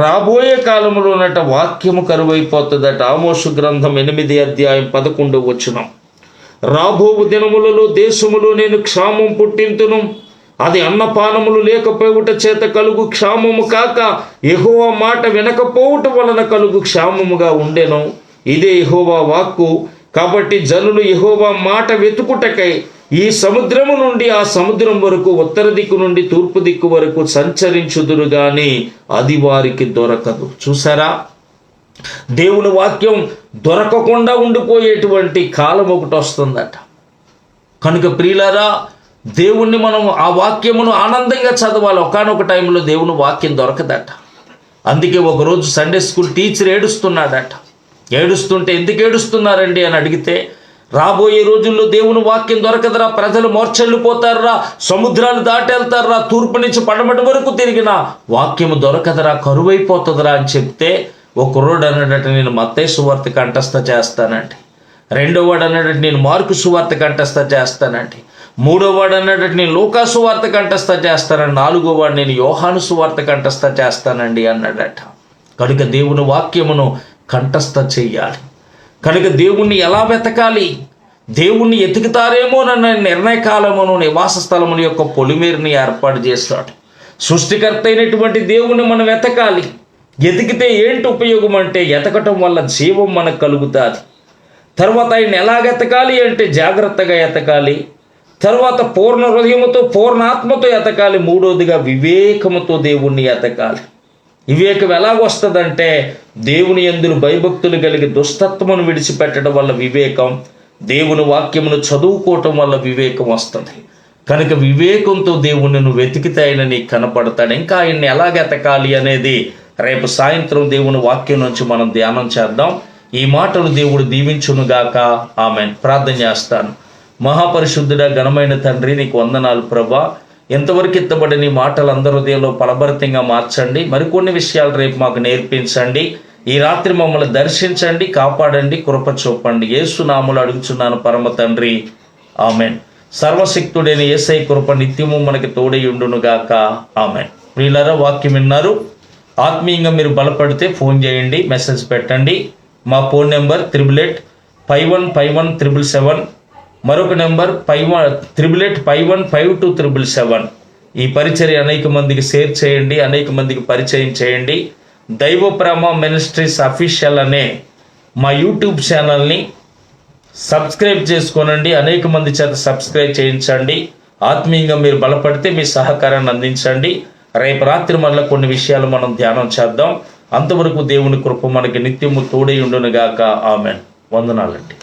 రాబోయే కాలంలో ఉన్నట వాక్యము కరువైపోతుందట. ఆమోసు గ్రంథం 8వ అధ్యాయం 11వ వచనం. రాబోవు దినములలో దేశములో నేను క్షామం పుట్టింతును, అది అన్నపానములు లేకపోవుట చేత కలుగు క్షామము కాక యెహోవా మాట వినకపోవుట వలన కలుగు క్షామముగా ఉండెను. ఇదే యెహోవా వాక్కు. కాబట్టి జనులు యెహోవా మాట వెతుకుటకై ఈ సముద్రము నుండి ఆ సముద్రం వరకు, ఉత్తర దిక్కు నుండి తూర్పు దిక్కు వరకు సంచరించుదురు గాని అది వారికి దొరకదు. చూసారా, దేవుని వాక్యం దొరకకుండా ఉండిపోయేటువంటి కాలం ఒకటి వస్తుందట. కనుక ప్రియులారా, దేవుణ్ణి మనం ఆ వాక్యమును ఆనందంగా చదవాలి. ఒకానొక టైంలో దేవుని వాక్యం దొరకదట. అందుకే ఒకరోజు సండే స్కూల్ టీచర్ ఏడుస్తున్నాడట. ఏడుస్తుంటే ఎందుకు ఏడుస్తున్నారండి అని అడిగితే, రాబోయే రోజుల్లో దేవుని వాక్యం దొరకదరా, ప్రజలు మోర్చెళ్ళిపోతారా, సముద్రాలు దాటెళ్తారా, తూర్పు నుంచి పడమటి వరకు తిరిగిన వాక్యము దొరకదరా, కరువైపోతుందిరా అని చెప్తే ఒక కుర్రోడు అన్నాడట, నేను మత్తయి సువార్త కంఠస్థ చేస్తానండి. రెండో వాడు అన్నాడట, నేను మార్కు సువార్త కంఠస్థ చేస్తానండి. మూడో వాడు అన్నాడట, నేను లూకా సువార్త కంఠస్థ చేస్తానండి. నాలుగో వాడు, నేను యోహాను సువార్త కంఠస్థ చేస్తానండి అన్నాడట. కనుక దేవుని వాక్యమును కంఠస్థ చెయ్యాలి. కనుక దేవుణ్ణి ఎలా వెతకాలి? దేవుణ్ణి ఎతుకుతారేమోనన్న నిర్ణయకాలమును నివాస స్థలముల యొక్క పొలిమేరుని ఏర్పాటు చేస్తాడు. సృష్టికర్త అయినటువంటి దేవుణ్ణి మనం వెతకాలి. ఎతికితే ఏంటి ఉపయోగం అంటే, ఎతకటం వల్ల జీవం మనకు కలుగుతుంది. తర్వాత ఆయన ఎలా ఎతకాలి అంటే జాగ్రత్తగా ఎతకాలి. తర్వాత పూర్ణ హృదయముతో పూర్ణ ఆత్మతో ఎతకాలి. మూడోదిగా వివేకముతో దేవుణ్ణి ఎతకాలి. వివేకం ఎలాగొస్తుందంటే, దేవుని యందు భయభక్తులు కలిగి దుష్టత్వమును విడిచిపెట్టడం వల్ల వివేకం, దేవుని వాక్యమును చదువుకోవటం వల్ల వివేకం వస్తుంది. కనుక వివేకంతో దేవుణ్ణి నువ్వు వెతికితే ఆయన నీకు కనపడతాడు. ఇంకా ఆయన్ని ఎలాగ ఎతకాలి అనేది రేపు సాయంత్రం దేవుని వాక్యం నుంచి మనం ధ్యానం చేద్దాం. ఈ మాటలు దేవుడు దీవించునుగాక. ఆమెన్. ప్రార్థన చేస్తాను. మహాపరిశుద్ధుడా, ఘనమైన తండ్రి, నీకు వందనాలు ప్రభా. ఎంతవరకు ఎత్తబడి నీ మాటలు అందరి హృదయంలో ఫలభరితంగా మార్చండి. మరికొన్ని విషయాలు రేపు మాకు నేర్పించండి. ఈ రాత్రి మమ్మల్ని దర్శించండి, కాపాడండి, కృప చూపండి. యేసు నామములో అడుగుచున్నాను పరమ తండ్రి. ఆమెన్. సర్వశక్తుడైన యేసయ్య కృప నిత్యము మనకి తోడైయుండునుగాక. ఆమెన్. ప్రియులారా, వాక్యం విన్నారు. ఆత్మీయంగా మీరు బలపడితే ఫోన్ చేయండి, మెసేజ్ పెట్టండి. మా ఫోన్ నెంబర్ 88515177. మరొక నెంబర్ 88515277. ఈ పరిచర్య అనేక మందికి షేర్ చేయండి, అనేక మందికి పరిచయం చేయండి. దైవ ప్రేమ మినిస్ట్రీస్ అఫీషియల్ అనే మా యూట్యూబ్ ఛానల్ని సబ్స్క్రైబ్ చేసుకోనండి. అనేక మంది చేత సబ్స్క్రైబ్ చేయించండి. ఆత్మీయంగా మీరు బలపడితే మీ సహకారాన్ని అందించండి. రేపు రాత్రి మళ్ళీ కొన్ని విషయాలు మనం ధ్యానం చేద్దాం. అంతవరకు దేవుని కృప మనకి నిత్యము తోడై ఉండునుగాక. ఆమెన్. వందనాలండి.